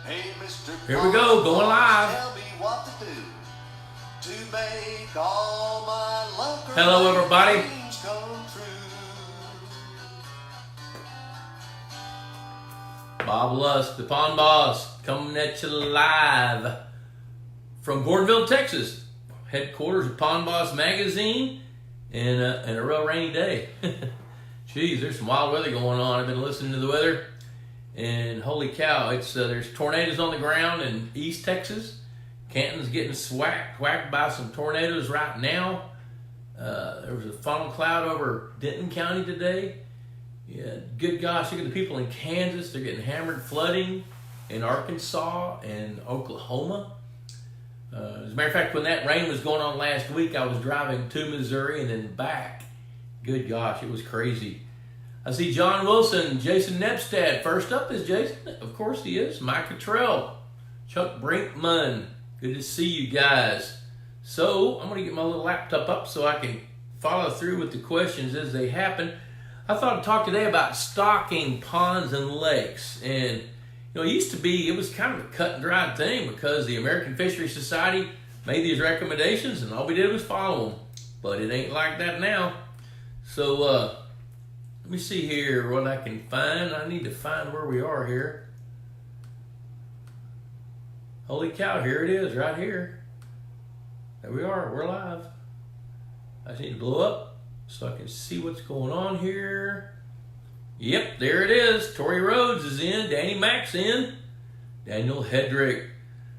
Hey, Mr. Here we go, going live. Tell me what to do to make all my love Hello, everybody. dreams come true. Bob Lusk, the Pond Boss, coming at you live from Gordonville, Texas, headquarters of Pond Boss Magazine, and a real rainy day. Jeez, there's some wild weather going on. I've been listening to the weather, and holy cow, it's there's tornadoes on the ground in East Texas. Canton's getting whacked by some tornadoes right now. There was a funnel cloud over Denton County today. Yeah, good gosh, look at the people in Kansas. They're getting hammered, flooding in Arkansas and Oklahoma. As a matter of fact, when that rain was going on last week, I was driving to Missouri and then back. Good gosh, it was crazy. I see John Wilson, Jason Nepstad. First up is Jason. Of course he is. Mike Cottrell, Chuck Brinkman. Good to see you guys. So I'm going to get my little laptop up so I can follow through with the questions as they happen. I thought I'd talk today about stocking ponds and lakes. And, you know, it was kind of a cut and dried thing because the American Fisheries Society made these recommendations and all we did was follow them. But it ain't like that now. So, let me see here what I can find. I need to find where we are here. Holy cow, here it is, right here. There we are, we're live. I just need to blow up so I can see what's going on here. Yep, there it is. Tori Rhodes is in, Danny Mack's in, Daniel Hedrick,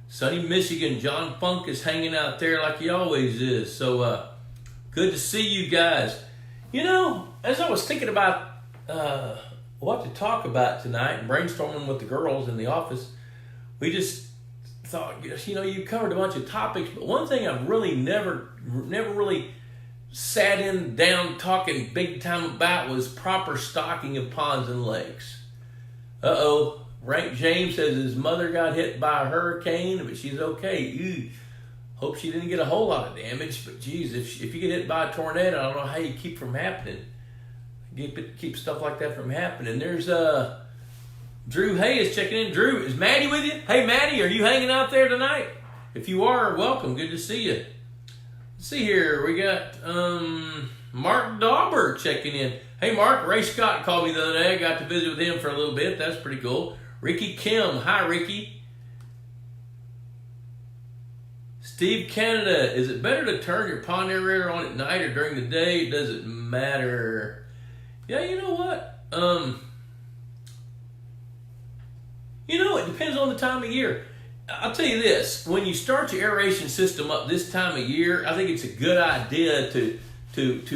sunny Michigan. John Funk is hanging out there like he always is. So, good to see you guys. You know, as I was thinking about what to talk about tonight and brainstorming with the girls in the office, we just thought, you know, you covered a bunch of topics, but one thing I've really never really sat down talking big time about was proper stocking of ponds and lakes. Rank James says his mother got hit by a hurricane, but she's okay. Ew. Hope she didn't get a whole lot of damage, but geez, if you get hit by a tornado, I don't know how you keep from happening. Keep stuff like that from happening. There's Drew Hayes checking in. Drew, is Maddie with you? Hey Maddie, are you hanging out there tonight? If you are, welcome. Good to see you. Let's see here. We got Mark Dauber checking in. Hey Mark, Ray Scott called me the other day. I got to visit with him for a little bit. That's pretty cool. Ricky Kim. Hi Ricky. Steve Canada, is it better to turn your pond aerator on at night or during the day? Does it matter? Yeah, you know what? It depends on the time of year. I'll tell you this, when you start your aeration system up this time of year, I think it's a good idea to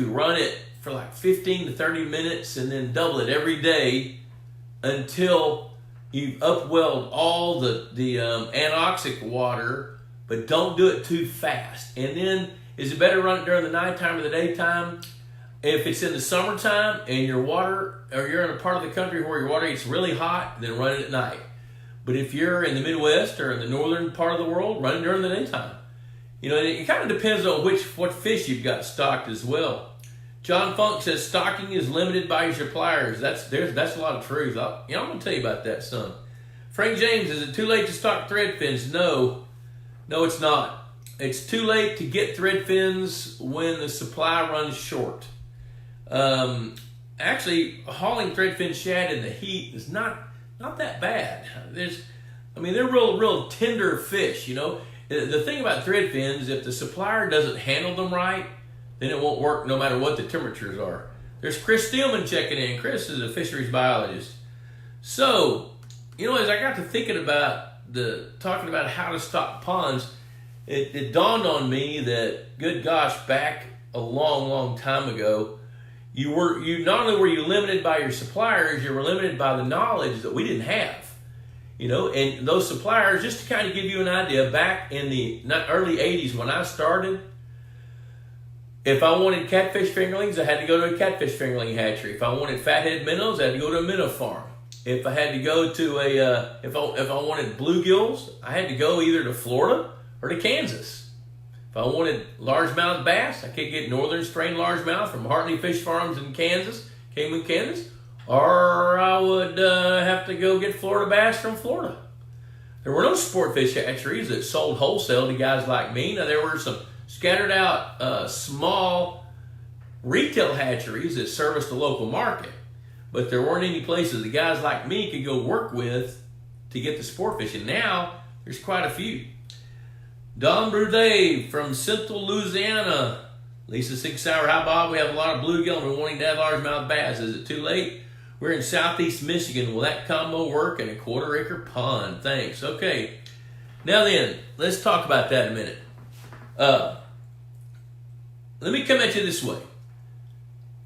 run it for like 15 to 30 minutes and then double it every day until you've upwelled all the anoxic water. But don't do it too fast. And then, is it better to run it during the nighttime or the daytime? If it's in the summertime and your water, or you're in a part of the country where your water gets really hot, then run it at night. But if you're in the Midwest or in the northern part of the world, run it during the daytime. You know, it kind of depends on what fish you've got stocked as well. John Funk says stocking is limited by your suppliers. That's a lot of truth. I'm going to tell you about that, son. Frank James, is it too late to stock thread fins? No, it's not. It's too late to get thread fins when the supply runs short. Actually, hauling thread fin shad in the heat is not that bad. They're real tender fish, you know. The thing about thread fins, if the supplier doesn't handle them right, then it won't work no matter what the temperatures are. There's Chris Steelman checking in. Chris is a fisheries biologist. So, you know, as I got to thinking about talking about how to stock ponds, it dawned on me that, good gosh, back a long time ago, you not only were you limited by your suppliers, you were limited by the knowledge that we didn't have. You know, and those suppliers, just to kind of give you an idea, back in the early 80s when I started, if I wanted catfish fingerlings, I had to go to a catfish fingerling hatchery. If I wanted fathead minnows, I had to go to a minnow farm. If I had to go to if I wanted bluegills, I had to go either to Florida or to Kansas. If I wanted largemouth bass, I could get northern strain largemouth from Hartley Fish Farms in Kansas, Kingman, Kansas, or I would have to go get Florida bass from Florida. there were no sport fish hatcheries that sold wholesale to guys like me. Now, there were some scattered out small retail hatcheries that serviced the local market, but there weren't any places that guys like me could go work with to get the sport fish. And now there's quite a few. Don Brudet from Central Louisiana. Lisa 6 Hour. Hi, Bob. We have a lot of bluegill and we're wanting to have largemouth bass. Is it too late? We're in southeast Michigan. Will that combo work in a 1/4 acre pond? Thanks. Okay. Now then, let's talk about that in a minute. Let me come at you this way.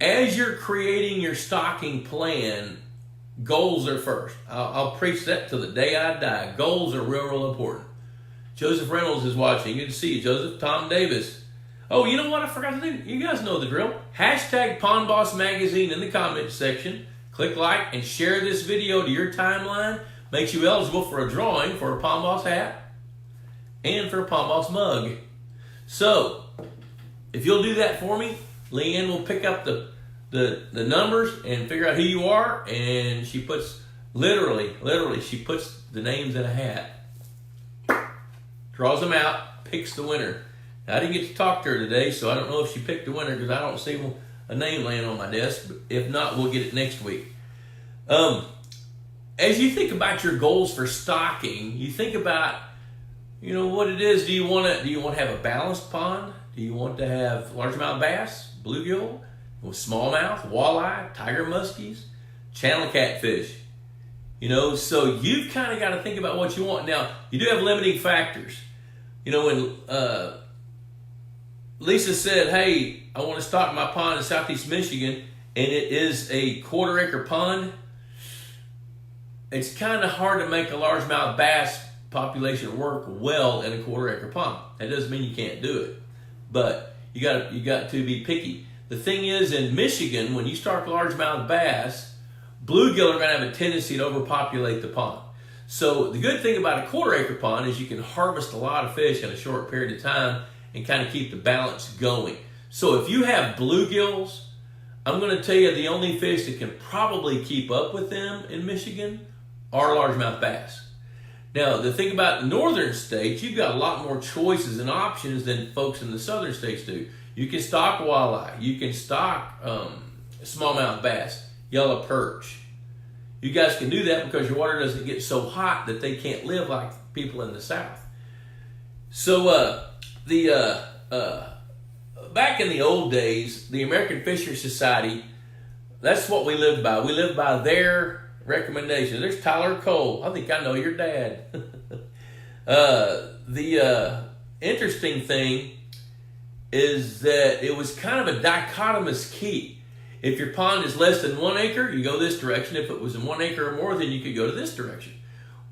As you're creating your stocking plan, goals are first. I'll preach that till the day I die. Goals are real, real important. Joseph Reynolds is watching. Good to see you, Joseph. Tom Davis. Oh, you know what I forgot to do? You guys know the drill. Hashtag Pond Boss Magazine in the comments section. Click like and share this video to your timeline. Makes you eligible for a drawing for a Pond Boss hat and for a Pond Boss mug. So, if you'll do that for me, Leanne will pick up the numbers and figure out who you are, and she puts, literally, she puts the names in a hat. Draws them out, picks the winner. Now, I didn't get to talk to her today, so I don't know if she picked the winner because I don't see a name laying on my desk. But if not, we'll get it next week. As you think about your goals for stocking, you think about, what it is. Do you want to have a balanced pond? Do you want to have largemouth bass, bluegill, smallmouth, walleye, tiger muskies, channel catfish? So you've kind of got to think about what you want. Now, you do have limiting factors. When Lisa said, hey, I want to stock my pond in southeast Michigan, and it is a 1/4 acre pond, it's kind of hard to make a largemouth bass population work well in a 1/4 acre pond. That doesn't mean you can't do it, but you got to be picky. The thing is, in Michigan, when you start largemouth bass, bluegill are going to have a tendency to overpopulate the pond. So the good thing about a 1/4 acre pond is you can harvest a lot of fish in a short period of time and kind of keep the balance going. So if you have bluegills, I'm going to tell you the only fish that can probably keep up with them in Michigan are largemouth bass. Now, the thing about northern states, you've got a lot more choices and options than folks in the southern states do. You can stock walleye. You can stock smallmouth bass, yellow perch. You guys can do that because your water doesn't get so hot that they can't live like people in the south. So back in the old days, the American Fisheries Society, that's what we lived by. We lived by their recommendations. There's Tyler Cole. I think I know your dad. The interesting thing is that it was kind of a dichotomous key. If your pond is less than 1 acre, you go this direction. If it was in 1 acre or more, then you could go to this direction.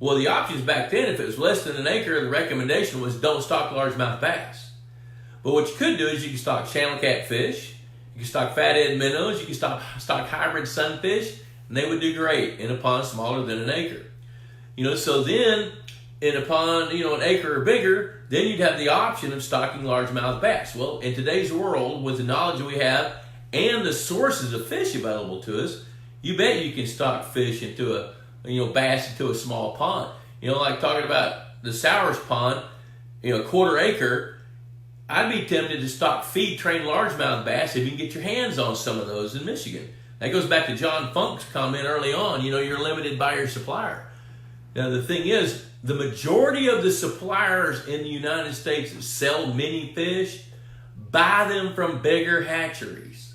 Well, the options back then, if it was less than 1 acre, the recommendation was don't stock largemouth bass. But what you could do is you can stock channel catfish, you can stock fathead minnows, you can stock hybrid sunfish, and they would do great in a pond smaller than 1 acre. So then in a pond, 1 acre or bigger, then you'd have the option of stocking largemouth bass. Well, in today's world, with the knowledge we have and the sources of fish available to us, you bet you can stock fish into bass into a small pond. Like talking about the Sowers pond, 1/4 acre, I'd be tempted to stock feed-trained largemouth bass if you can get your hands on some of those in Michigan. That goes back to John Funk's comment early on, you're limited by your supplier. Now, the thing is, the majority of the suppliers in the United States that sell mini fish buy them from bigger hatcheries.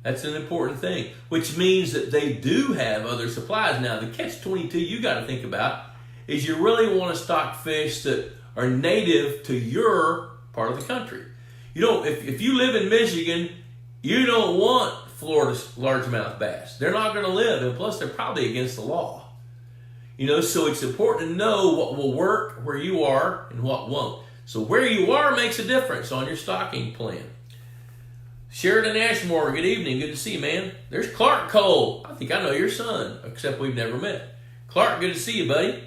That's an important thing, which means that they do have other supplies. Now, the catch-22 you got to think about is you really want to stock fish that are native to your part of the country. If you live in Michigan, you don't want Florida's largemouth bass. They're not going to live, and plus they're probably against the law. So it's important to know what will work where you are and what won't. So where you are makes a difference on your stocking plan. Sheridan Ashmore, good evening. Good to see you, man. There's Clark Cole. I think I know your son, except we've never met. Clark, good to see you, buddy.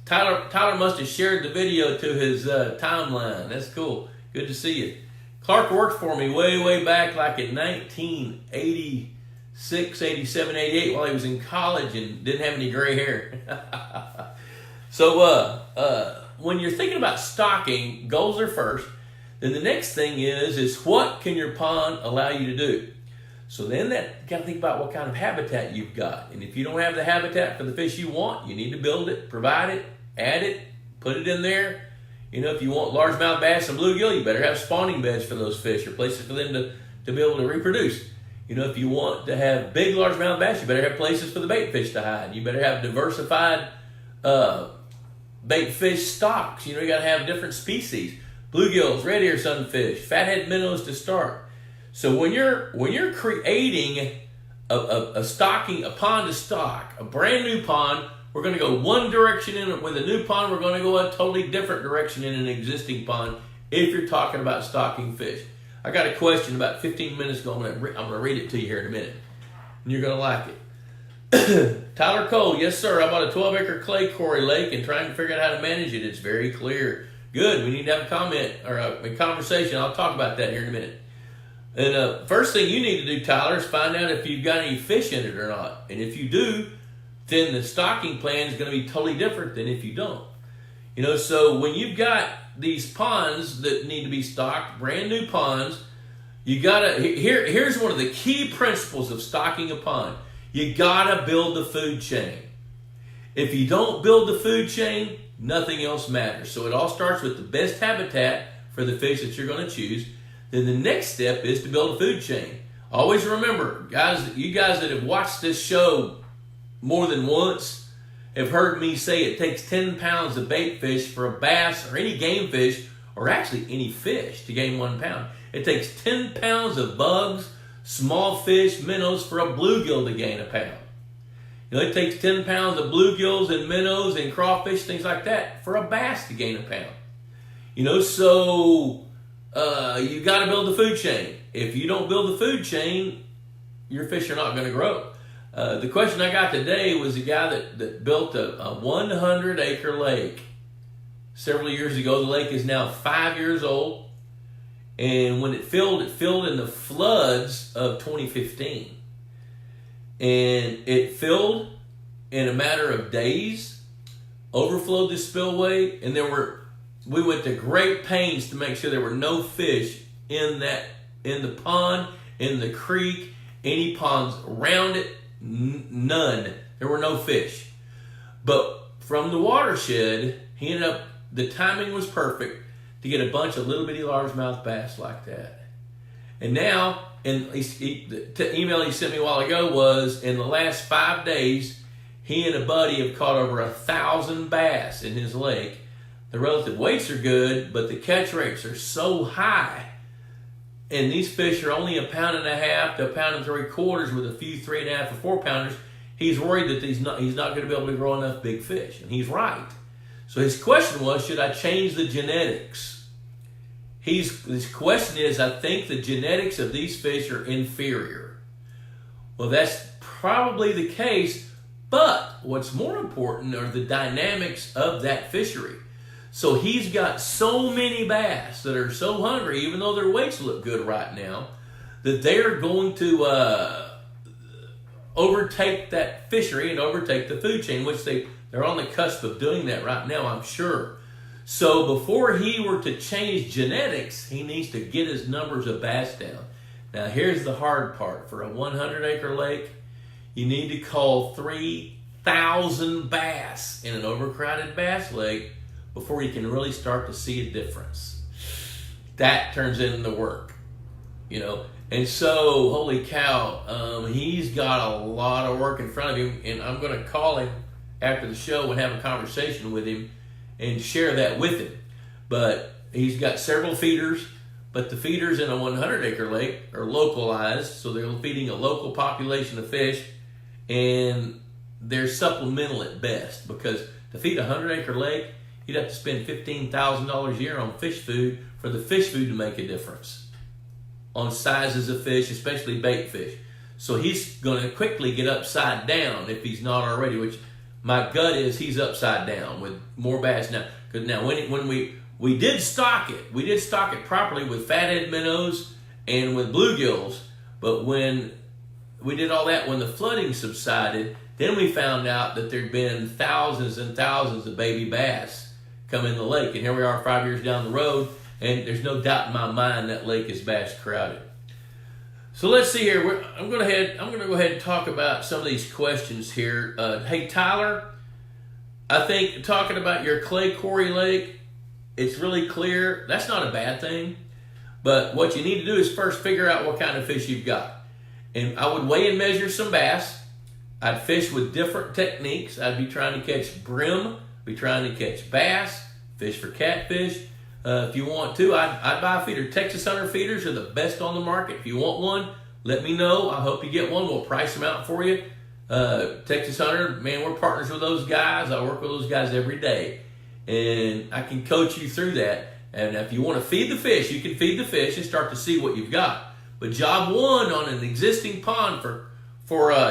Tyler must have shared the video to his timeline. That's cool. Good to see you. Clark worked for me way back like in 1986, 87, 88 while he was in college and didn't have any gray hair. So when you're thinking about stocking, goals are first. Then the next thing is what can your pond allow you to do? So then you got to think about what kind of habitat you've got. And if you don't have the habitat for the fish you want, you need to build it, provide it, add it, put it in there. You know, if you want largemouth bass and bluegill, you better have spawning beds for those fish or places for them to be able to reproduce. You know, if you want to have big largemouth bass, you better have places for the bait fish to hide. You better have diversified bait fish stocks. You know, you got to have different species. Bluegills, red ear sunfish, fathead minnows to start. So when you're creating a stocking, a pond to stock, a brand new pond, we're going to go one direction in it. With a new pond, we're going to go a totally different direction in an existing pond if you're talking about stocking fish. I got a question about 15 minutes ago. I'm going to read it to you here in a minute, and you're going to like it. Tyler Cole, yes, sir. I bought a 12-acre clay quarry lake and trying to figure out how to manage it. It's very clear. Good. We need to have a comment or a conversation. I'll talk about that here in a minute. And first thing you need to do, Tyler, is find out if you've got any fish in it or not. And if you do, then the stocking plan is going to be totally different than if you don't. You know, so when you've got these ponds that need to be stocked, brand new ponds, you gotta, here's one of the key principles of stocking a pond. You gotta build the food chain. If you don't build the food chain, nothing else matters. So it all starts with the best habitat for the fish that you're going to choose. Then the next step is to build a food chain. Always remember, guys, you guys that have watched this show more than once have heard me say it takes 10 pounds of bait fish for a bass or any game fish, or actually any fish, to gain 1 pound. It takes 10 pounds of bugs, small fish, minnows for a bluegill to gain a pound. You know, it takes 10 pounds of bluegills and minnows and crawfish, things like that, for a bass to gain a pound. You know, so you got to build the food chain. If you don't build the food chain, your fish are not going to grow. The question I got today was a guy that built a 100-acre lake several years ago. The lake is now 5 years old. And when it filled in the floods of 2015. And it filled in a matter of days, overflowed the spillway, and we went to great pains to make sure there were no fish in the pond, in the creek, any ponds around it, none. There were no fish. But from the watershed, the timing was perfect to get a bunch of little bitty largemouth bass like that. And now, the email he sent me a while ago was, in the last 5 days, he and a buddy have caught over 1,000 bass in his lake. The relative weights are good, but the catch rates are so high. And these fish are only 1.5 pounds to 1.75 pounds with a few 3.5 or 4 pounders. He's worried that he's not going to be able to grow enough big fish. And he's right. So his question was, should I change the genetics? His question is, I think the genetics of these fish are inferior. Well, that's probably the case, but what's more important are the dynamics of that fishery. So he's got so many bass that are so hungry, even though their weights look good right now, that they're going to overtake that fishery and overtake the food chain, which they're on the cusp of doing that right now, I'm sure. So before he were to change genetics, he needs to get his numbers of bass down. Now here's the hard part. For a 100-acre lake, you need to cull 3,000 bass in an overcrowded bass lake before you can really start to see a difference. That turns into work, you know. And so, holy cow, he's got a lot of work in front of him, and I'm going to call him after the show and have a conversation with him and share that with him. But he's got several feeders, but the feeders in a 100-acre lake are localized, so they're feeding a local population of fish, and they're supplemental at best, because to feed a 100-acre lake, you'd have to spend $15,000 a year on fish food for the fish food to make a difference on sizes of fish, especially bait fish. So he's going to quickly get upside down if he's not already, which my gut is he's upside down with more bass now. Because now when we did stock it properly with fathead minnows and with bluegills, but when we did all that, when the flooding subsided, Then we found out that there'd been thousands and thousands of baby bass come in the lake. And here we are 5 years down the road, and there's no doubt in my mind that lake is bass crowded. So let's see here. I'm going to go ahead and talk about some of these questions here. Hey, Tyler, I think talking about your clay quarry lake, it's really clear. That's not a bad thing. But what you need to do is first figure out what kind of fish you've got. And I would weigh and measure some bass. I'd fish with different techniques. I'd be trying to catch brim, be trying to catch bass, fish for catfish. If you want to, I'd buy a feeder. Texas Hunter feeders are the best on the market. If you want one, let me know. I hope you get one. We'll price them out for you. Texas Hunter, man, we're partners with those guys. I work with those guys every day. And I can coach you through that. And if you want to feed the fish, you can feed the fish and start to see what you've got. But job one on an existing pond for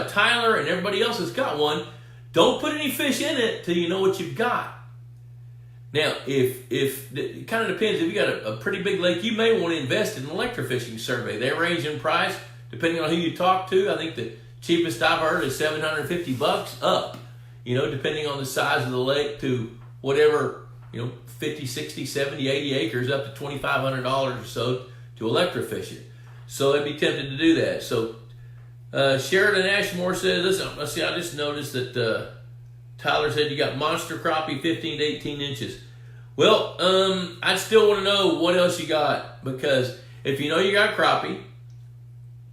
Tyler and everybody else that's got one, don't put any fish in it till you know what you've got. Now, if it kind of depends. If you got a pretty big lake, you may want to invest in an electrofishing survey. They range in price depending on who you talk to. I think the cheapest I've heard is $750 up, depending on the size of the lake to whatever, 50, 60, 70, 80 acres up to $2,500 or so to electrofish it. So I'd be tempted to do that. So Sheridan Ashmore says, listen, let's see, I just noticed that Tyler said you got monster crappie 15 to 18 inches. Well, I still want to know what else you got, because if you know you got crappie,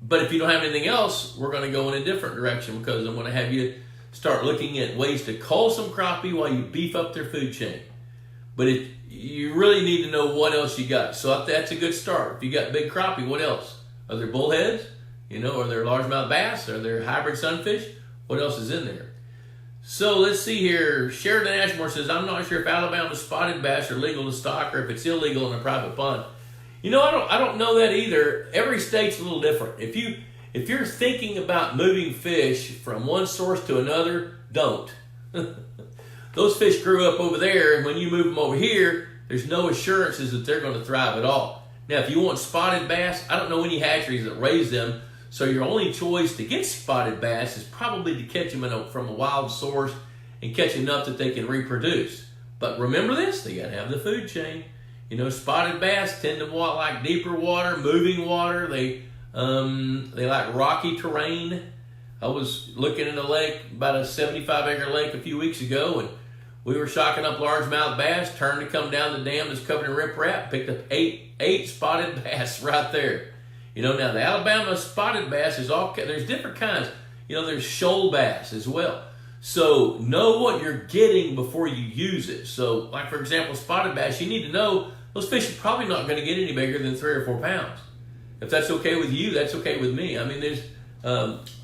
but if you don't have anything else, we're going to go in a different direction, because I'm going to have you start looking at ways to cull some crappie while you beef up their food chain. But you really need to know what else you got. So that's a good start. If you got big crappie, what else? Are there bullheads? Are there largemouth bass? Are there hybrid sunfish? What else is in there? So let's see here. Sheridan Ashmore says, I'm not sure if Alabama spotted bass are legal to stock or if it's illegal in a private pond. I don't know that either. Every state's a little different. If you're thinking about moving fish from one source to another, don't. Those fish grew up over there, and when you move them over here, there's no assurances that they're going to thrive at all. Now, if you want spotted bass, I don't know any hatcheries that raise them, so your only choice to get spotted bass is probably to catch them from a wild source and catch enough that they can reproduce. But remember this, they got to have the food chain. Spotted bass tend to like deeper water, moving water. They like rocky terrain. I was looking in a lake, about a 75-acre lake a few weeks ago, and we were shocking up largemouth bass, turned to come down the dam that's covered in riprap, picked up eight spotted bass right there. Now the Alabama spotted bass is there's different kinds. There's shoal bass as well. So know what you're getting before you use it. So like for example, spotted bass, you need to know those fish are probably not going to get any bigger than 3 or 4 pounds. If that's okay with you, that's okay with me. I mean, there's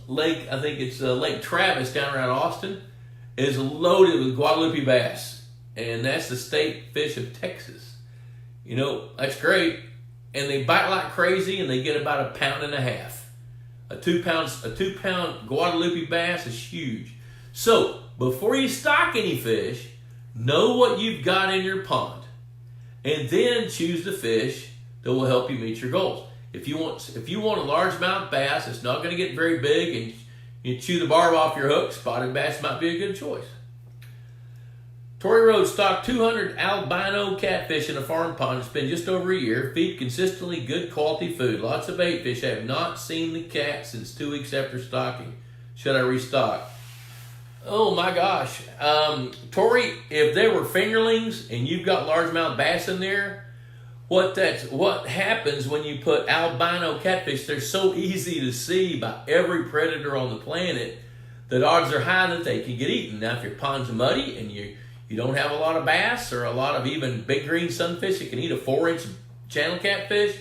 Lake, I think it's Lake Travis down around Austin, is loaded with Guadalupe bass, and that's the state fish of Texas. That's great, and they bite like crazy, and they get about 1.5 pounds. A 2 pound Guadalupe bass is huge. So before you stock any fish, know what you've got in your pond, and then choose the fish that will help you meet your goals. If you want a largemouth bass, it's not going to get very big, and you chew the barb off your hook, spotted bass might be a good choice. Torrey Road stocked 200 albino catfish in a farm pond. It's been just over a year. Feed consistently good quality food. Lots of bait fish. I have not seen the cat since 2 weeks after stocking. Should I restock? Oh my gosh. Torrey, if there were fingerlings and you've got largemouth bass in there, what happens when you put albino catfish, they're so easy to see by every predator on the planet that odds are high that they can get eaten. Now, if your pond's muddy and you don't have a lot of bass or a lot of even big green sunfish that can eat a 4-inch channel catfish,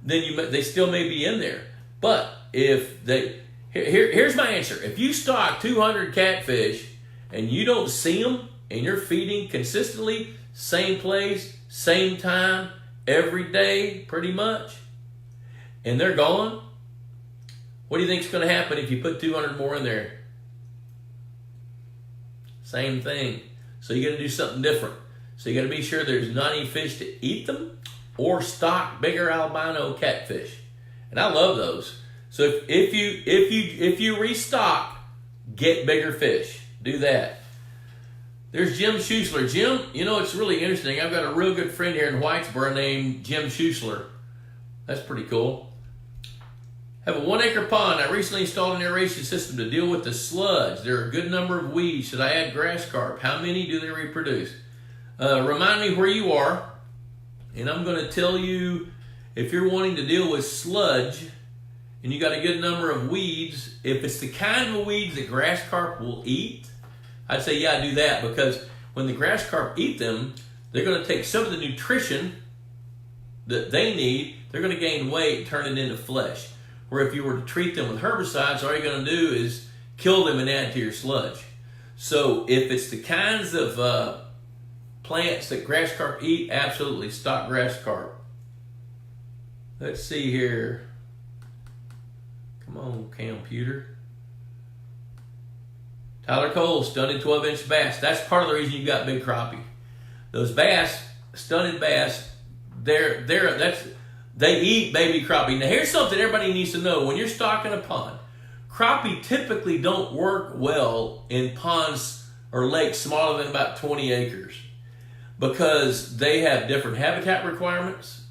then they still may be in there. But here's my answer. If you stock 200 catfish and you don't see them and you're feeding consistently, same place, same time, every day, pretty much, and they're gone, what do you think is going to happen if you put 200 more in there? Same thing. So you got to do something different. So you got to be sure there's not any fish to eat them, or stock bigger albino catfish. And I love those. So if you restock, get bigger fish. Do that. There's Jim Schuessler. Jim, it's really interesting. I've got a real good friend here in Whitesboro named Jim Schuessler. That's pretty cool. Have a 1 acre pond. I recently installed an aeration system to deal with the sludge. There are a good number of weeds. Should I add grass carp? How many do they reproduce? Remind me where you are, and I'm going to tell you if you're wanting to deal with sludge and you got a good number of weeds, if it's the kind of weeds that grass carp will eat, I'd say, yeah, do that, because when the grass carp eat them, they're going to take some of the nutrition that they need, they're going to gain weight and turn it into flesh. Where if you were to treat them with herbicides, all you're going to do is kill them and add to your sludge. So if it's the kinds of plants that grass carp eat, absolutely stock grass carp. Let's see here. Come on, computer. Tyler Cole, stunted 12-inch bass. That's part of the reason you got big crappie. Those bass, stunted bass, they eat baby crappie. Now here's something everybody needs to know. When you're stocking a pond, crappie typically don't work well in ponds or lakes smaller than about 20 acres because they have different habitat requirements.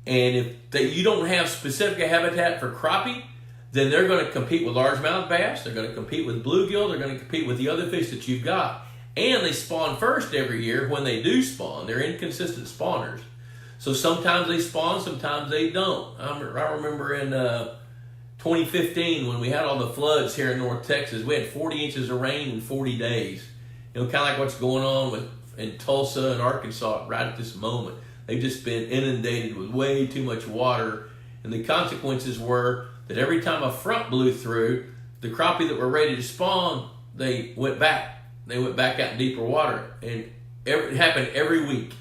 And if you don't have specific habitat for crappie, then they're going to compete with largemouth bass, they're going to compete with bluegill, they're going to compete with the other fish that you've got. And they spawn first every year. When they do spawn, they're inconsistent spawners. So sometimes they spawn, sometimes they don't. I remember in 2015 when we had all the floods here in North Texas, we had 40 inches of rain in 40 days. Kind of like what's going on in Tulsa and Arkansas right at this moment. They've just been inundated with way too much water. And the consequences were that every time a front blew through, the crappie that were ready to spawn, they went back. They went back out in deeper water. And it happened every week.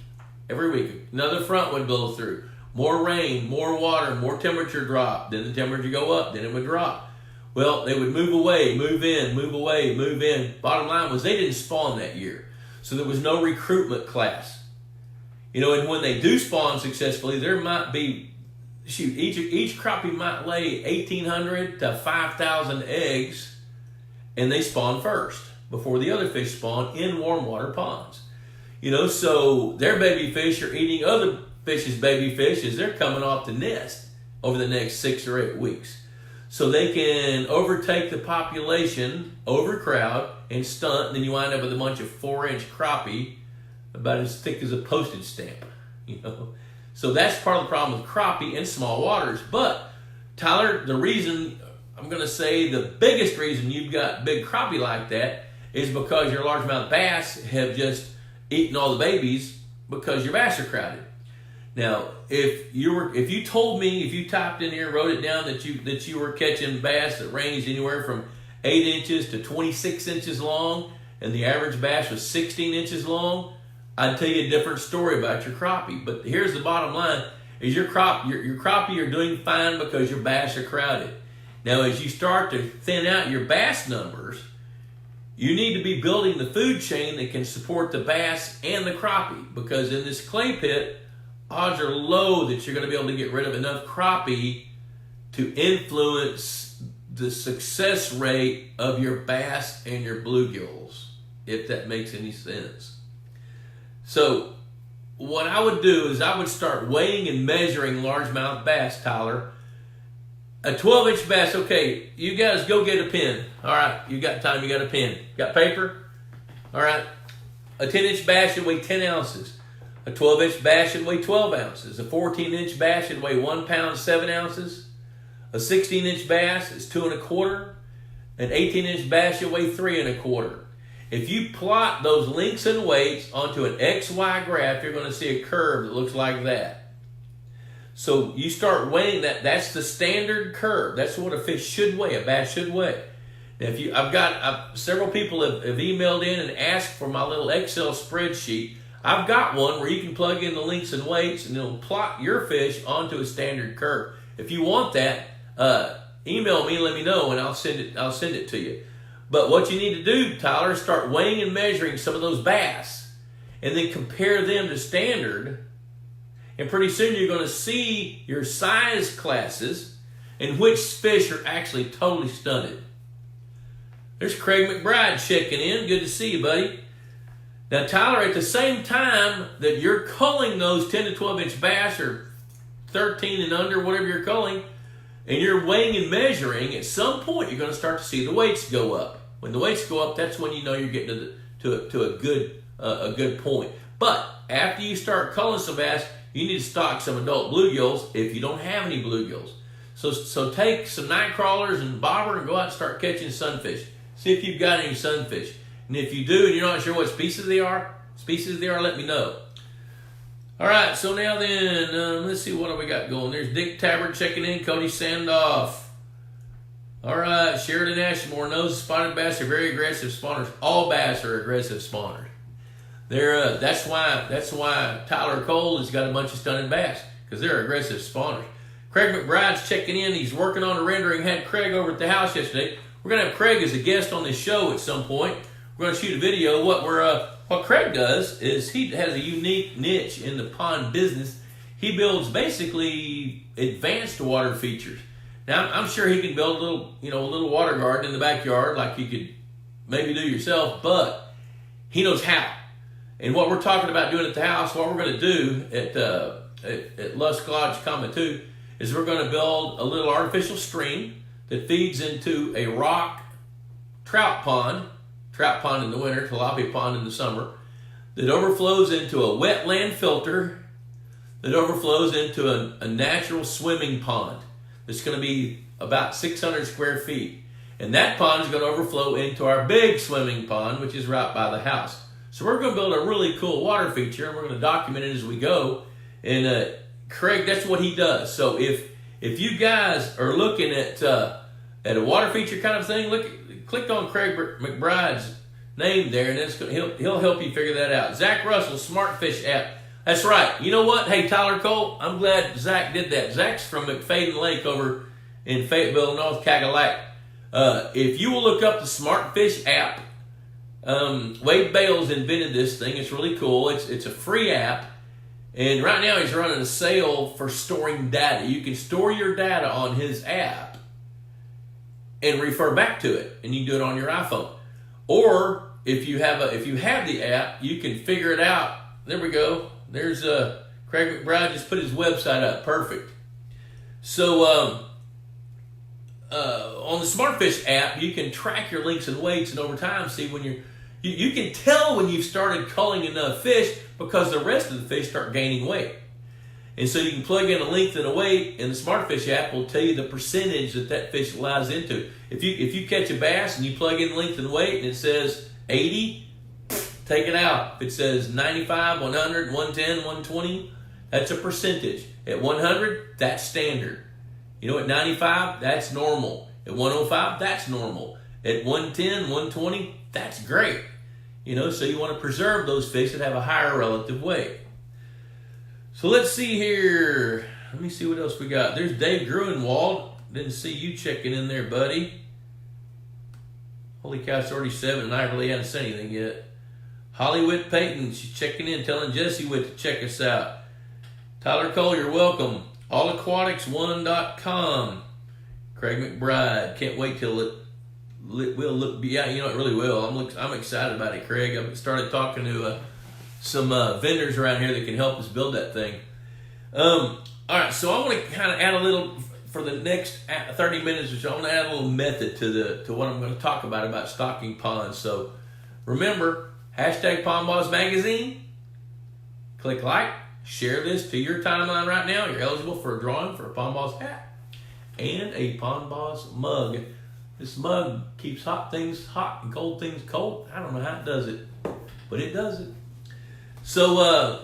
Every week. Another front would blow through. More rain, more water, more temperature drop. Then the temperature go up, then it would drop. Well, they would move away, move in, move away, move in. Bottom line was they didn't spawn that year. So there was no recruitment class. And when they do spawn successfully, there might be, each crappie might lay 1,800 to 5,000 eggs, and they spawn first before the other fish spawn in warm water ponds. So their baby fish are eating other fish's baby fish as they're coming off the nest over the next 6 or 8 weeks. So they can overtake the population, overcrowd, and stunt, and then you wind up with a bunch of 4-inch crappie about as thick as a postage stamp. So that's part of the problem with crappie in small waters. But Tyler, the reason, I'm going to say the biggest reason you've got big crappie like that is because your largemouth bass have just eaten all the babies because your bass are crowded. Now, if you told me, if you typed in here, wrote it down that you were catching bass that ranged anywhere from 8 inches to 26 inches long, and the average bass was 16 inches long, I'd tell you a different story about your crappie. But here's the bottom line: is your crappie are doing fine because your bass are crowded. Now, as you start to thin out your bass numbers, you need to be building the food chain that can support the bass and the crappie, because in this clay pit, odds are low that you're going to be able to get rid of enough crappie to influence the success rate of your bass and your bluegills, if that makes any sense. So what I would do is I would start weighing and measuring largemouth bass, Tyler. A 12-inch bass, okay, you guys go get a pen. All right, you got time, you got a pen. Got paper? All right. A 10-inch bass should weigh 10 ounces. A 12-inch bass should weigh 12 ounces. A 14-inch bass should weigh 1 pound, 7 ounces. A 16-inch bass is 2 1/4. An 18-inch bass should weigh 3 1/4. If you plot those lengths and weights onto an XY graph, you're going to see a curve that looks like that. So you start weighing that. That's the standard curve. That's what a fish should weigh, a bass should weigh. Now, several people have emailed in and asked for my little Excel spreadsheet. I've got one where you can plug in the lengths and weights, and it'll plot your fish onto a standard curve. If you want that, email me and let me know, and I'll send it to you. But what you need to do, Tyler, is start weighing and measuring some of those bass, and then compare them to standard. And pretty soon you're going to see your size classes and which fish are actually totally stunted. There's Craig McBride checking in. Good to see you, buddy. Now, Tyler, at the same time that you're culling those 10 to 12 inch bass or 13 and under, whatever you're culling, and you're weighing and measuring, at some point you're going to start to see the weights go up. When the weights go up, that's when you know you're getting to a good point. But after you start culling some bass, you need to stock some adult bluegills if you don't have any bluegills. So take some night crawlers and bobber and go out and start catching sunfish. See if you've got any sunfish. And if you do and you're not sure what species they are, let me know. All right, so now then, let's see what we got going. There's Dick Tabbert checking in, Cody Sandoff. All right, Sheridan Ashmore knows spotted bass are very aggressive spawners. All bass are aggressive spawners. That's why Tyler Cole has got a bunch of stunning bass, because they're aggressive spawners. Craig McBride's checking in. He's working on a rendering. Had Craig over at the house yesterday. We're going to have Craig as a guest on this show at some point. We're going to shoot a video. What Craig does is he has a unique niche in the pond business. He builds basically advanced water features. Now, I'm sure he can build a little water garden in the backyard like you could maybe do yourself, but he knows how. And what we're talking about doing at the house, what we're going to do at Lusk Lodge, Comma 2, is we're going to build a little artificial stream that feeds into a rock trout pond in the winter, tilapia pond in the summer, that overflows into a wetland filter, that overflows into a natural swimming pond. It's going to be about 600 square feet. And that pond is going to overflow into our big swimming pond, which is right by the house. So we're going to build a really cool water feature, and we're going to document it as we go. And Craig, that's what he does. So if you guys are looking at a water feature kind of thing, click on Craig McBride's name there, and he'll help you figure that out. Zach Russell, Smartfish app. That's right. You know what? Hey, Tyler Cole, I'm glad Zach did that. Zach's from McFadden Lake over in Fayetteville, North Cadillac. If you will look up the Smartfish app, Wade Bales invented this thing. It's really cool. It's a free app. And right now he's running a sale for storing data. You can store your data on his app and refer back to it, and you can do it on your iPhone. Or if you have the app, you can figure it out. There we go. There's Craig McBride just put his website up. Perfect. So on the Smartfish app, you can track your links and weights, and over time see when you can tell when you've started culling enough fish, because the rest of the fish start gaining weight. And so you can plug in a length and a weight, and the Smartfish app will tell you the percentage that fish lies into. If you catch a bass and you plug in length and weight and it says 80, take it out. If it says 95, 100, 110, 120, that's a percentage. At 100, that's standard. At 95, that's normal. At 105, that's normal. At 110, 120, that's great. So you want to preserve those fish that have a higher relative weight. So let's see here. Let me see what else we got. There's Dave Gruenwald. Didn't see you checking in there, buddy. Holy cow, it's already 7 and I really haven't said anything yet. Hollywood Payton, she's checking in, telling Jesse Witt to check us out. Tyler Cole, you're welcome. allaquatics1.com. Craig McBride, can't wait till it will look. Yeah, it really will. I'm excited about it, Craig. I've started talking to some vendors around here that can help us build that thing. All right, so I want to kind of add a little for the next 30 minutes or so. I want to add a little method to what I'm going to talk about stocking ponds. So remember, #PondBoss Magazine. Click like, share this to your timeline right now. You're eligible for a drawing for a Pond Boss hat and a Pond Boss mug. This mug keeps hot things hot and cold things cold. I don't know how it does it, but it does it. So,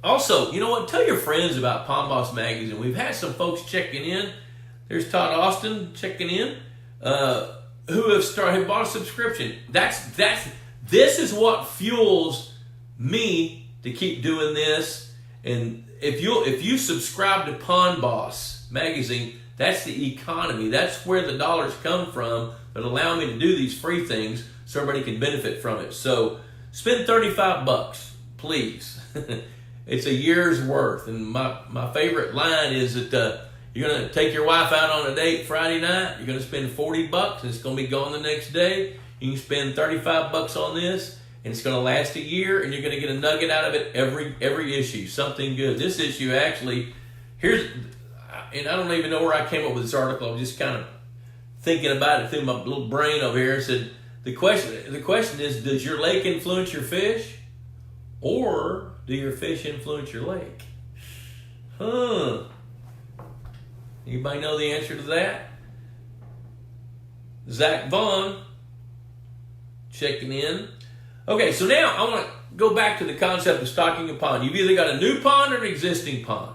also, you know what? Tell your friends about Pond Boss Magazine. We've had some folks checking in. There's Todd Austin checking in, who have bought a subscription. This is what fuels me to keep doing this. And if you subscribe to Pond Boss Magazine, that's the economy. That's where the dollars come from that allow me to do these free things so everybody can benefit from it. So spend $35, please. It's a year's worth. And my favorite line is that, You're going to take your wife out on a date Friday night. You're going to spend $40 and it's going to be gone the next day. You can spend $35 on this and it's going to last a year and you're going to get a nugget out of it every issue. Something good. This issue actually, and I don't even know where I came up with this article. I'm just kind of thinking about it through my little brain over here. It said, the question is, does your lake influence your fish or do your fish influence your lake? Anybody know the answer to that? Zach Vaughn checking in. Okay, so now I want to go back to the concept of stocking a pond. You've either got a new pond or an existing pond.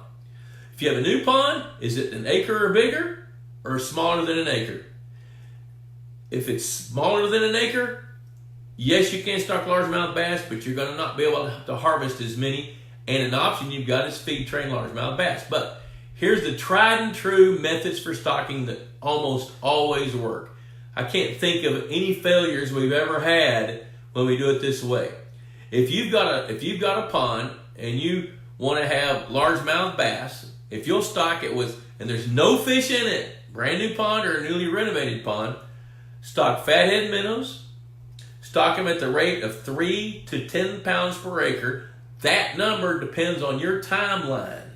If you have a new pond, is it an acre or bigger or smaller than an acre? If it's smaller than an acre, yes, you can stock largemouth bass, but you're going to not be able to harvest as many. And an option you've got is feed train largemouth bass. But here's the tried and true methods for stocking that almost always work. I can't think of any failures we've ever had when we do it this way. If you've got a pond and you want to have largemouth bass, if you'll stock it with, and there's no fish in it, brand new pond or a newly renovated pond, stock fathead minnows, stock them at the rate of 3 to 10 pounds per acre. That number depends on your timeline.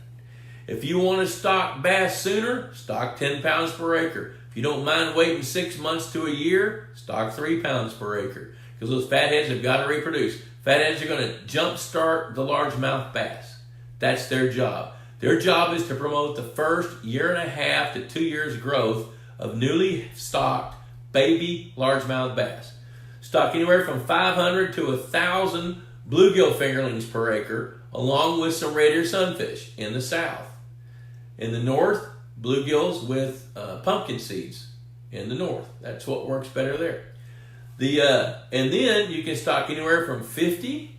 If you want to stock bass sooner, stock 10 pounds per acre. If you don't mind waiting 6 months to a year, stock 3 pounds per acre. Because those fatheads have got to reproduce. Fatheads are going to jumpstart the largemouth bass. That's their job. Their job is to promote the first 1.5 to 2 years growth of newly stocked baby largemouth bass. Stock anywhere from 500 to 1,000 bluegill fingerlings per acre, along with some red ear sunfish in the south. In the north, bluegills with pumpkin seeds in the north. That's what works better there. And then you can stock anywhere from 50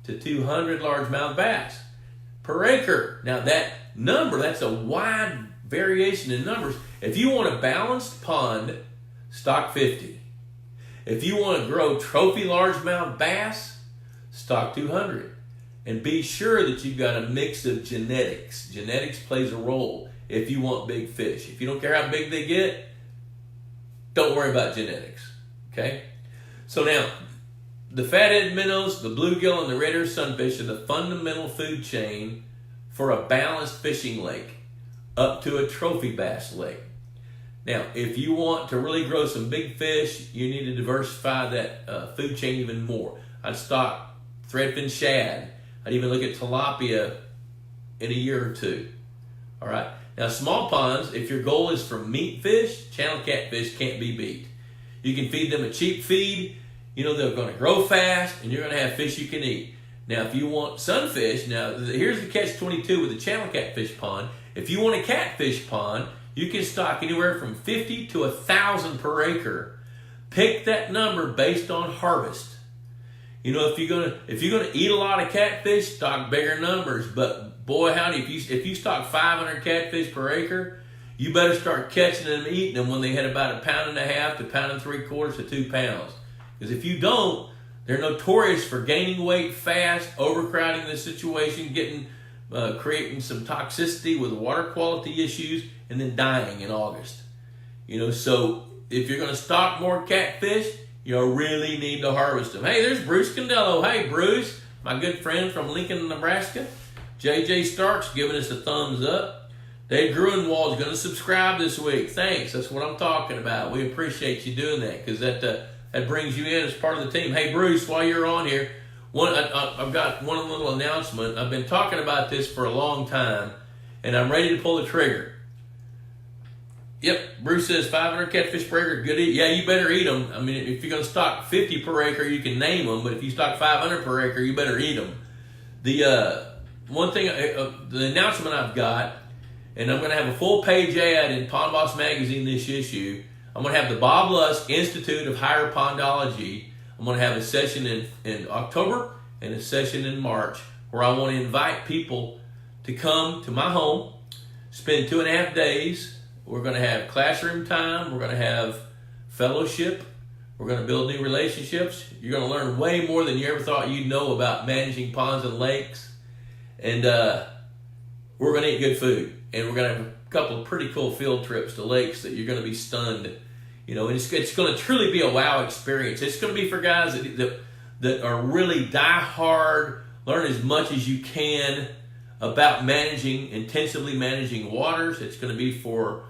to 200 largemouth bass per acre. Now that number, that's a wide variation in numbers. If you want a balanced pond, stock 50. If you want to grow trophy largemouth bass, stock 200. And be sure that you've got a mix of genetics. Genetics plays a role if you want big fish. If you don't care how big they get, don't worry about genetics. Okay? So now, the fathead minnows, the bluegill, and the red ear sunfish are the fundamental food chain for a balanced fishing lake up to a trophy bass lake. Now, if you want to really grow some big fish, you need to diversify that food chain even more. I'd stock threadfin shad. I'd even look at tilapia in a year or two. All right. Now, small ponds, if your goal is for meat fish, channel catfish can't be beat. You can feed them a cheap feed. You know they're going to grow fast, and you're going to have fish you can eat. Now, if you want sunfish, now here's the catch-22 with the channel catfish pond. If you want a catfish pond, you can stock anywhere from 50 to 1,000 per acre. Pick that number based on harvest. You know, if you're gonna eat a lot of catfish, stock bigger numbers. But boy, howdy, if you stock 500 catfish per acre, you better start catching them and eating them when they hit about 1.5 pounds to 1.75 pounds to 2 pounds. Because if you don't, they're notorious for gaining weight fast, overcrowding the situation, creating some toxicity with water quality issues, and then dying in August. You know, so if you're going to stock more catfish, you really need to harvest them. Hey, there's Bruce Condello. Hey, Bruce, my good friend from Lincoln, Nebraska. JJ Stark's giving us a thumbs up. Dave Gruenwald's going to subscribe this week. Thanks. That's what I'm talking about. We appreciate you doing that because that brings you in as part of the team. Hey, Bruce, while you're on here, I've got one little announcement. I've been talking about this for a long time, and I'm ready to pull the trigger. Yep, Bruce says 500 catfish per acre, good eat. Yeah, you better eat them. I mean, if you're going to stock 50 per acre, you can name them, but if you stock 500 per acre, you better eat them. The one thing, the announcement I've got, and I'm going to have a full page ad in Pond Boss Magazine this issue. I'm going to have the Bob Lusk Institute of Higher Pondology. I'm going to have a session in October and a session in March where I want to invite people to come to my home, spend 2.5 days. We're going to have classroom time. We're going to have fellowship. We're going to build new relationships. You're going to learn way more than you ever thought you'd know about managing ponds and lakes. And we're going to eat good food. And we're going to have couple of pretty cool field trips to lakes that you're going to be stunned. You know, and it's going to truly be a wow experience. It's going to be for guys that are really die hard, learn as much as you can about intensively managing waters. It's going to be for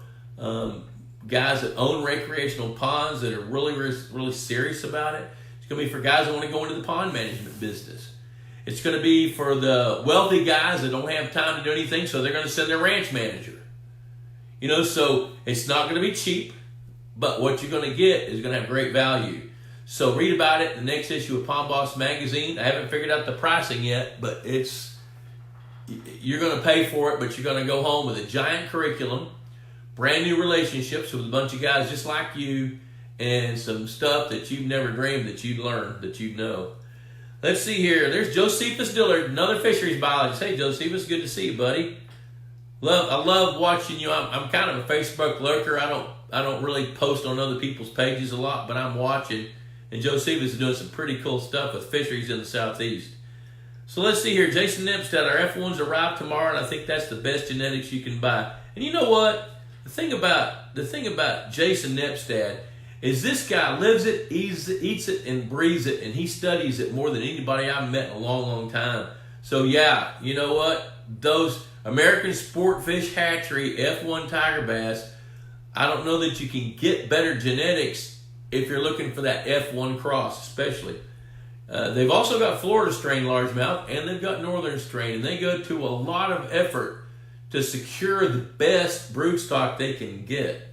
guys that own recreational ponds that are really serious about it. It's going to be for guys that want to go into the pond management business. It's going to be for the wealthy guys that don't have time to do anything, so they're going to send their ranch manager. You know, so it's not going to be cheap, but what you're going to get is going to have great value. So read about it in the next issue of Pond Boss magazine. I haven't figured out the pricing yet, but you're going to pay for it, but you're going to go home with a giant curriculum, brand new relationships with a bunch of guys just like you, and some stuff that you've never dreamed that you'd learn, that you'd know. Let's see here. There's Josephus Dillard, another fisheries biologist. Hey, Josephus, good to see you, buddy. I love watching you. I'm kind of a Facebook lurker. I don't really post on other people's pages a lot, but I'm watching. And Josephus is doing some pretty cool stuff with fisheries in the Southeast. So let's see here. Jason Nepstead, our F1s arrive tomorrow, and I think that's the best genetics you can buy. And you know what? The thing about Jason Nepstead is this guy lives it, eats it, and breathes it, and he studies it more than anybody I've met in a long, long time. So yeah, you know what? Those American Sport Fish Hatchery F1 Tiger Bass, I don't know that you can get better genetics if you're looking for that F1 cross, especially. They've also got Florida strain largemouth, and they've got northern strain, and they go to a lot of effort to secure the best broodstock they can get.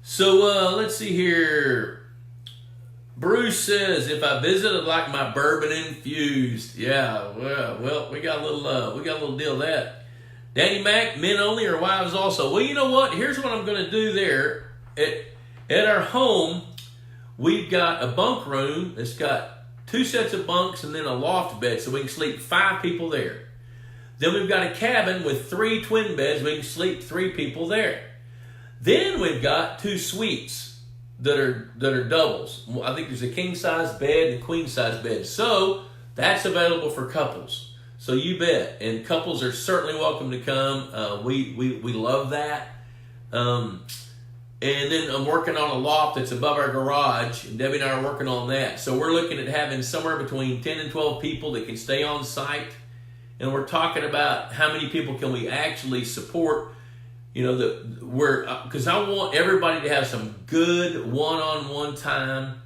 So let's see here. Bruce says, if I visit, I'd like my bourbon infused. Yeah, well, we got a little deal of that. Danny Mac, men only or wives also? Well, you know what? Here's what I'm going to do there. At our home, we've got a bunk room that's got 2 sets of bunks and then a loft bed, so we can sleep 5 people there. Then we've got a cabin with 3 twin beds. We can sleep 3 people there. Then we've got 2 suites that are doubles. I think there's a king-size bed and a queen-size bed. So that's available for couples. So you bet. And couples are certainly welcome to come. We love that. And then I'm working on a loft that's above our garage, and Debbie and I are working on that. So we're looking at having somewhere between 10 and 12 people that can stay on site. And we're talking about how many people can we actually support. You know, because I want everybody to have some good one-on-one time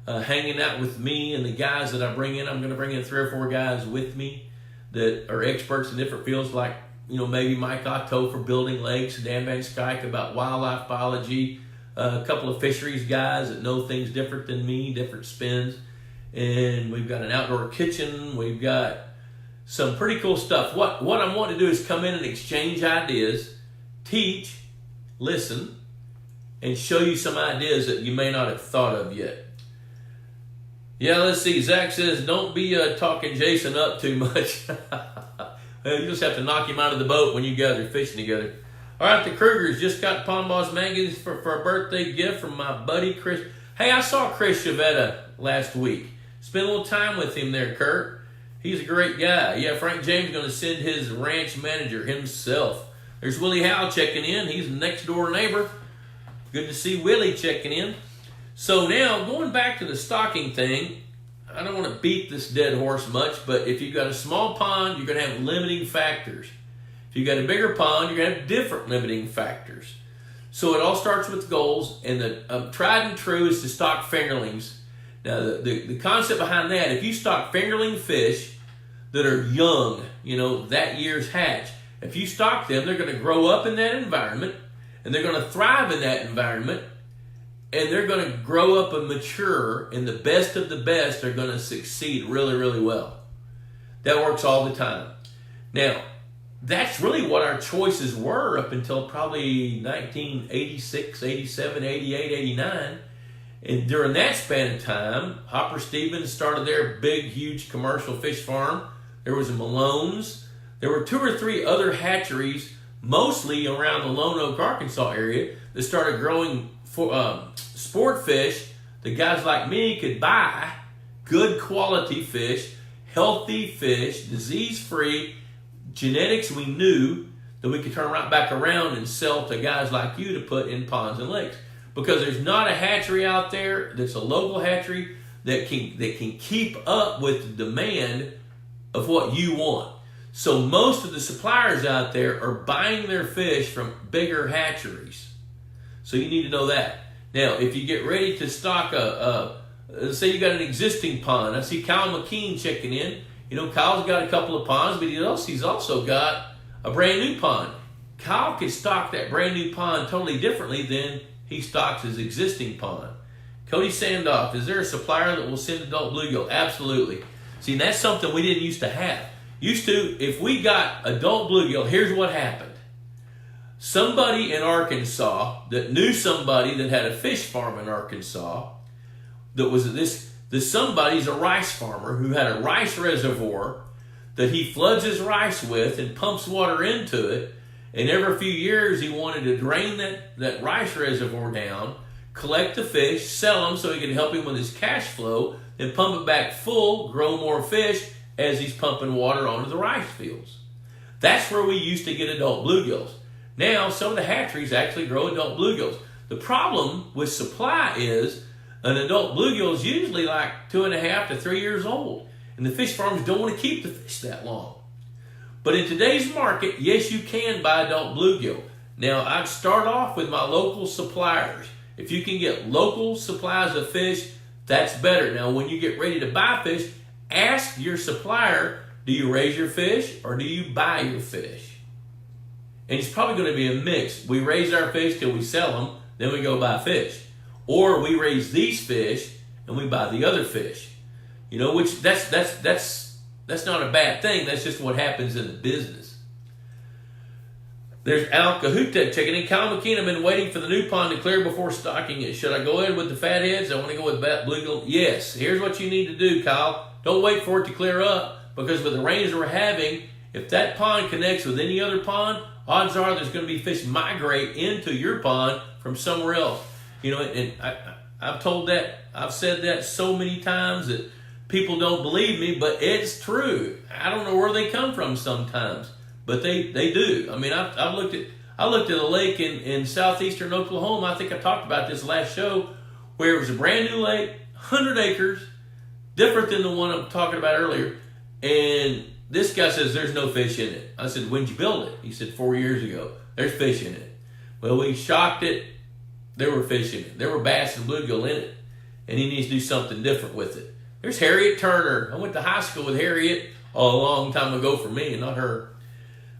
hanging out with me and the guys that I bring in. I'm going to bring in 3 or 4 guys with me that are experts in different fields, like, you know, maybe Mike Otto for building lakes, Dan Van Skyke about wildlife biology, a couple of fisheries guys that know things different than me, different spins. And we've got an outdoor kitchen. We've got some pretty cool stuff. What I'm wanting to do is come in and exchange ideas, teach, listen, and show you some ideas that you may not have thought of yet. Yeah, let's see. Zach says, don't be talking Jason up too much. Well, you just have to knock him out of the boat when you guys are fishing together. All right, the Krugers just got Pond Boss magazine for a birthday gift from my buddy Chris. Hey, I saw Chris Chavetta last week. Spent a little time with him there, Kurt. He's a great guy. Yeah, Frank James is going to send his ranch manager himself. There's Willie Howe checking in. He's a next-door neighbor. Good to see Willie checking in. So now, going back to the stocking thing, I don't want to beat this dead horse much, but if you've got a small pond, you're going to have limiting factors. If you've got a bigger pond, you're going to have different limiting factors. So it all starts with goals, and the tried and true is to stock fingerlings. Now, the concept behind that, if you stock fingerling fish that are young, you know, that year's hatch, if you stock them, they're going to grow up in that environment, and they're going to thrive in that environment, and they're going to grow up and mature, and the best of the best are going to succeed really, really well. That works all the time. Now, that's really what our choices were up until probably 1986, 87, 88, 89. And during that span of time, Hopper Stevens started their big, huge commercial fish farm. There was a Malone's. There were 2 or 3 other hatcheries, mostly around the Lone Oak, Arkansas area, that started growing sport fish that guys like me could buy. Good quality fish, healthy fish, disease-free, genetics we knew that we can turn right back around and sell to guys like you to put in ponds and lakes. Because there's not a hatchery out there that's a local hatchery that can keep up with the demand of what you want. So most of the suppliers out there are buying their fish from bigger hatcheries. So you need to know that. Now, if you get ready to stock let's say you got an existing pond. I see Kyle McKean checking in. Kyle's got a couple of ponds, but he's also got a brand new pond. Kyle can stock that brand new pond totally differently than he stocks his existing pond. Cody Sandoff, is there a supplier that will send adult bluegill? Absolutely. See, that's something we didn't used to have. If we got adult bluegill, here's what happened. Somebody in Arkansas that knew somebody that had a fish farm in Arkansas, somebody's a rice farmer who had a rice reservoir that he floods his rice with and pumps water into it. And every few years he wanted to drain that rice reservoir down, collect the fish, sell them so he could help him with his cash flow, then pump it back full, grow more fish as he's pumping water onto the rice fields. That's where we used to get adult bluegills. Now some of the hatcheries actually grow adult bluegills. The problem with supply is an adult bluegill is usually like 2.5 to 3 years old. And the fish farms don't want to keep the fish that long. But in today's market, yes, you can buy adult bluegill. Now, I'd start off with my local suppliers. If you can get local supplies of fish, that's better. Now, when you get ready to buy fish, ask your supplier, do you raise your fish or do you buy your fish? And it's probably going to be a mix. We raise our fish till we sell them, then we go buy fish. Or we raise these fish and we buy the other fish. Which that's not a bad thing. That's just what happens in the business. There's Al Cahutek checking in. Kyle McKean, I've been waiting for the new pond to clear before stocking it. Should I go ahead with the fatheads? I want to go with bluegill. Yes. Here's what you need to do, Kyle. Don't wait for it to clear up, because with the rains we're having, if that pond connects with any other pond, odds are there's going to be fish migrate into your pond from somewhere else. And I've said that so many times that people don't believe me, but it's true. I don't know where they come from sometimes, but they do. I mean, I looked at a lake in southeastern Oklahoma. I think I talked about this last show, where it was a brand new lake, 100 acres, different than the one I'm talking about earlier. And this guy says there's no fish in it. I said, when'd you build it? He said 4 years ago. There's fish in it. Well, we shocked it. There were fish in it. There were bass and bluegill in it. And he needs to do something different with it. There's Harriet Turner. I went to high school with Harriet a long time ago for me, and not her.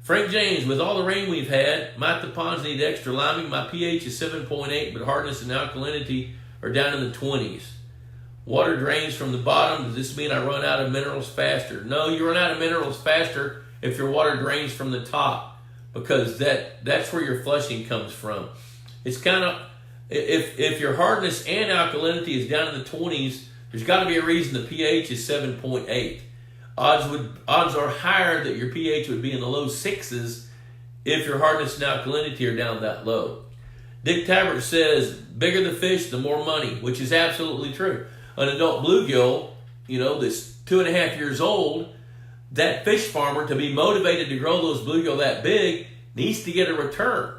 Frank James, with all the rain we've had, might the ponds need extra liming? My pH is 7.8, but hardness and alkalinity are down in the 20s. Water drains from the bottom. Does this mean I run out of minerals faster? No, you run out of minerals faster if your water drains from the top, because that's where your flushing comes from. It's kind of, if your hardness and alkalinity is down in the 20s, there's got to be a reason the pH is 7.8. Odds are higher that your pH would be in the low 6s if your hardness and alkalinity are down that low. Dick Tabbert says, bigger the fish, the more money, which is absolutely true. An adult bluegill, that's 2.5 years old, that fish farmer, to be motivated to grow those bluegill that big, needs to get a return.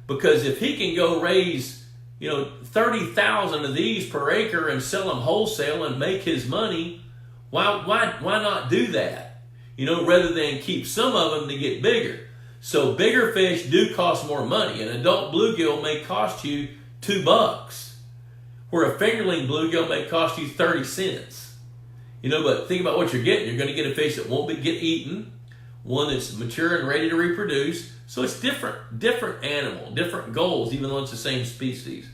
Because if he can go raise 30,000 of these per acre and sell them wholesale and make his money, why not do that? Rather than keep some of them to get bigger. So bigger fish do cost more money. An adult bluegill may cost you $2, where a fingerling bluegill may cost you 30 cents. But think about what you're getting. You're going to get a fish that won't get eaten, one that's mature and ready to reproduce. So it's different animal, different goals, even though it's the same species.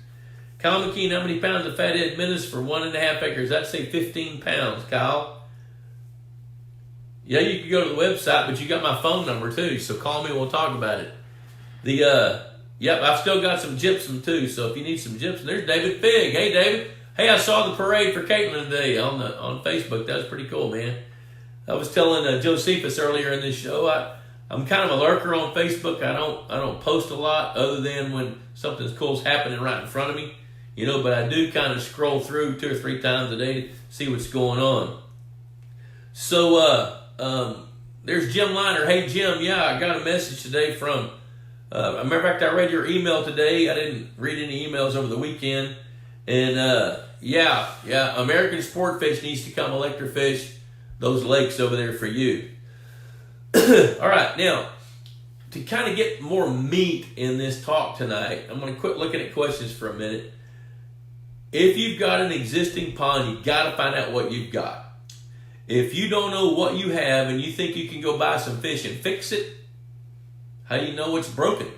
Kyle McKean, how many pounds of fathead minnows for 1.5 acres? I'd say 15 pounds, Kyle. Yeah, you can go to the website, but you got my phone number too, so call me and we'll talk about it. I've still got some gypsum too, so if you need some gypsum, there's David Figg. Hey, David. Hey, I saw the parade for Caitlin today on Facebook. That was pretty cool, man. I was telling Josephus earlier in this show, I'm kind of a lurker on Facebook. I don't post a lot other than when something cool's happening right in front of me, but I do kind of scroll through 2 or 3 times a day to see what's going on. So there's there's Jim Liner. Hey, Jim, yeah, I got a message today from, a matter of fact, I read your email today. I didn't read any emails over the weekend. And, yeah, American Sport Fish needs to come electrofish those lakes over there for you. All right, now, to kind of get more meat in this talk tonight, I'm going to quit looking at questions for a minute. If you've got an existing pond, you've got to find out what you've got. If you don't know what you have and you think you can go buy some fish and fix it, how do you know it's broken?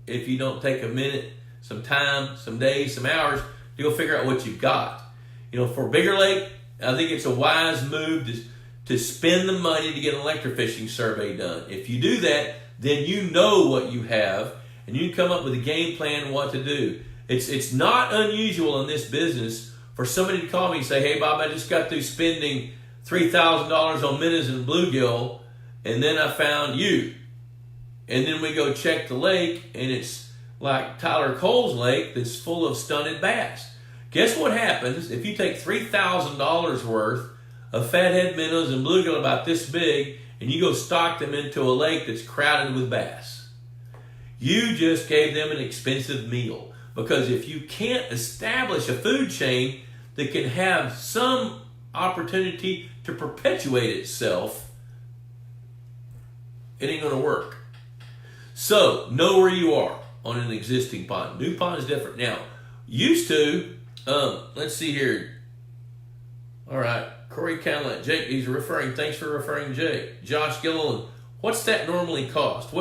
If you don't take a minute, some time, some days, some hours to go figure out what you've got. You know, for a bigger lake, I think it's a wise move to spend the money to get an electrofishing survey done. If you do that, then you know what you have and you can come up with a game plan on what to do. It's not unusual in this business for somebody to call me and say, hey, Bob, I just got through spending $3,000 on minnows and bluegill, and then I found you. And then we go check the lake, and it's like Tyler Cole's lake that's full of stunted bass. Guess what happens if you take $3,000 worth of fathead minnows and bluegill about this big, and you go stock them into a lake that's crowded with bass? You just gave them an expensive meal. Because if you can't establish a food chain that can have some opportunity to perpetuate itself, it ain't going to work. So, know where you are on an existing pond. New pond is different. Now, used to, let's see here. All right, Corey Catlett, Jake, he's referring, thanks for referring Jake. Josh Gilliland, what's that normally cost?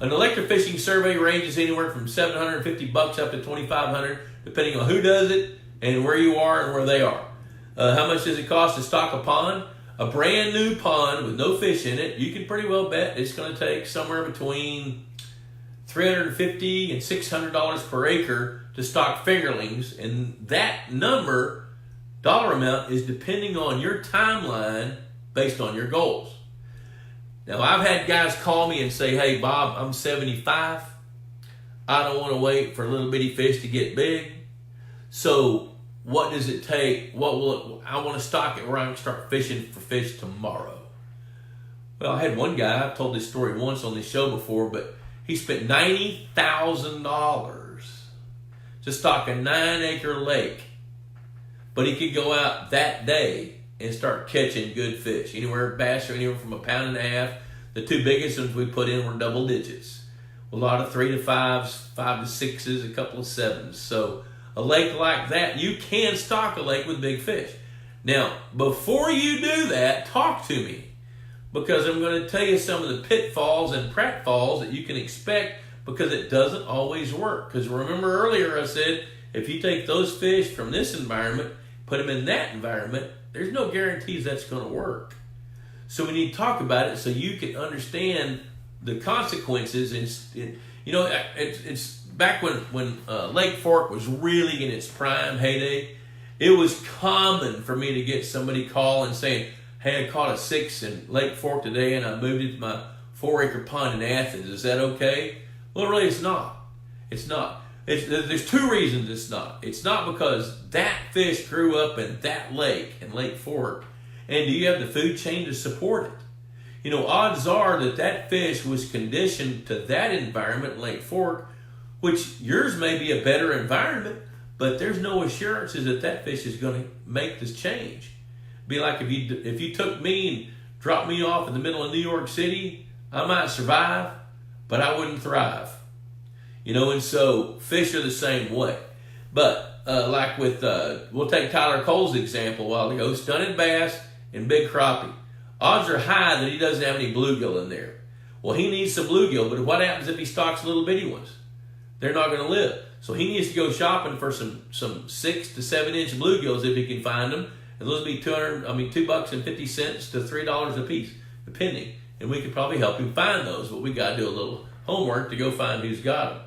An electrofishing survey ranges anywhere from $750 up to $2,500, depending on who does it and where you are and where they are. How much does it cost to stock a pond? A brand new pond with no fish in it, you can pretty well bet it's going to take somewhere between $350 and $600 per acre to stock fingerlings, and that dollar amount, is depending on your timeline based on your goals. Now, I've had guys call me and say, hey, Bob, I'm 75. I don't want to wait for little bitty fish to get big. So what does it take? I want to stock it where I can start fishing for fish tomorrow. Well, I had one guy, I've told this story once on this show before, but he spent $90,000 to stock a 9-acre lake. But he could go out that day and start catching good fish. Bass are anywhere from 1.5 pounds. The two biggest ones we put in were double digits. A lot of 3 to 5s, 5 to 6s, a couple of 7s. So a lake like that, you can stock a lake with big fish. Now, before you do that, talk to me, because I'm going to tell you some of the pitfalls and pratfalls that you can expect, because it doesn't always work. Because remember earlier I said, if you take those fish from this environment, put them in that environment, there's no guarantees that's going to work. So we need to talk about it so you can understand the consequences. It's back when Lake Fork was really in its prime heyday. It was common for me to get somebody call and saying, hey, I caught a 6 in Lake Fork today and I moved it to my 4-acre pond in Athens. Is that okay? Well, really, it's not. It's not. There's two reasons it's not. It's not because that fish grew up in that lake in Lake Fork, and do you have the food chain to support it? Odds are that fish was conditioned to that environment in Lake Fork, which yours may be a better environment, but there's no assurances that fish is going to make this change. It'd be like if you took me and dropped me off in the middle of New York City, I might survive, but I wouldn't thrive. And so fish are the same way. But like with, we'll take Tyler Cole's example a while ago, stunted bass and big crappie. Odds are high that he doesn't have any bluegill in there. Well, he needs some bluegill, but what happens if he stocks little bitty ones? They're not going to live. So he needs to go shopping for some 6 to 7 inch bluegills if he can find them. And those will be $2.50 to $3 a piece, depending. And we could probably help him find those, but we got to do a little homework to go find who's got them.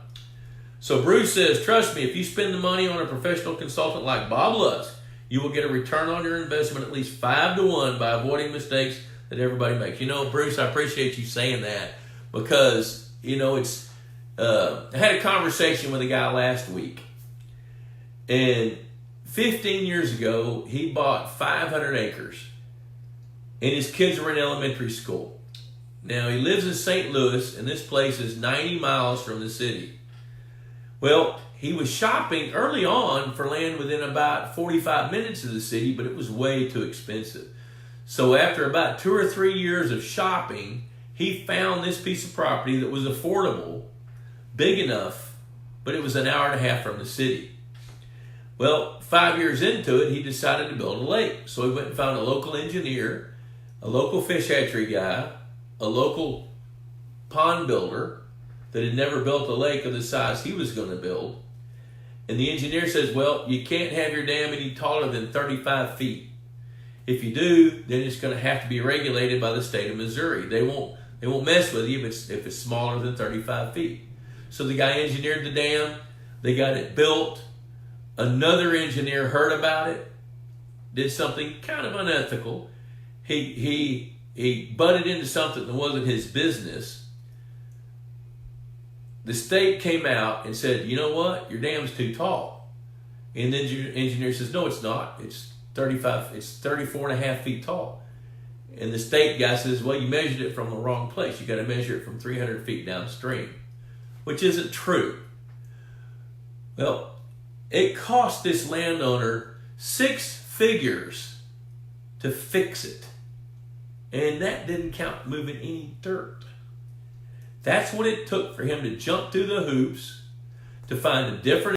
So Bruce says, trust me, if you spend the money on a professional consultant like Bob Lusk, you will get a return on your investment at least 5 to 1 by avoiding mistakes that everybody makes. Bruce, I appreciate you saying that, because, it's, I had a conversation with a guy last week, and 15 years ago, he bought 500 acres, and his kids were in elementary school. Now, he lives in St. Louis, and this place is 90 miles from the city. Well, he was shopping early on for land within about 45 minutes of the city, but it was way too expensive. So after about 2 or 3 years of shopping, he found this piece of property that was affordable, big enough, but it was an hour and a half from the city. Well, 5 years into it, he decided to build a lake. So he went and found a local engineer, a local fish hatchery guy, a local pond builder that had never built a lake of the size he was going to build. And the engineer says, well, you can't have your dam any taller than 35 feet. If you do, then it's going to have to be regulated by the state of Missouri. They won't mess with you if it's smaller than 35 feet. So the guy engineered the dam. They got it built. Another engineer heard about it, did something kind of unethical. He butted into something that wasn't his business. The state came out and said, you know what? Your dam's too tall. And then the engineer says, no, it's not. It's 34 and a half feet tall. And the state guy says, well, you measured it from the wrong place. You got to measure it from 300 feet downstream, which isn't true. Well, it cost this landowner 6 figures to fix it. And that didn't count moving any dirt. That's what it took for him to jump through the hoops to find a different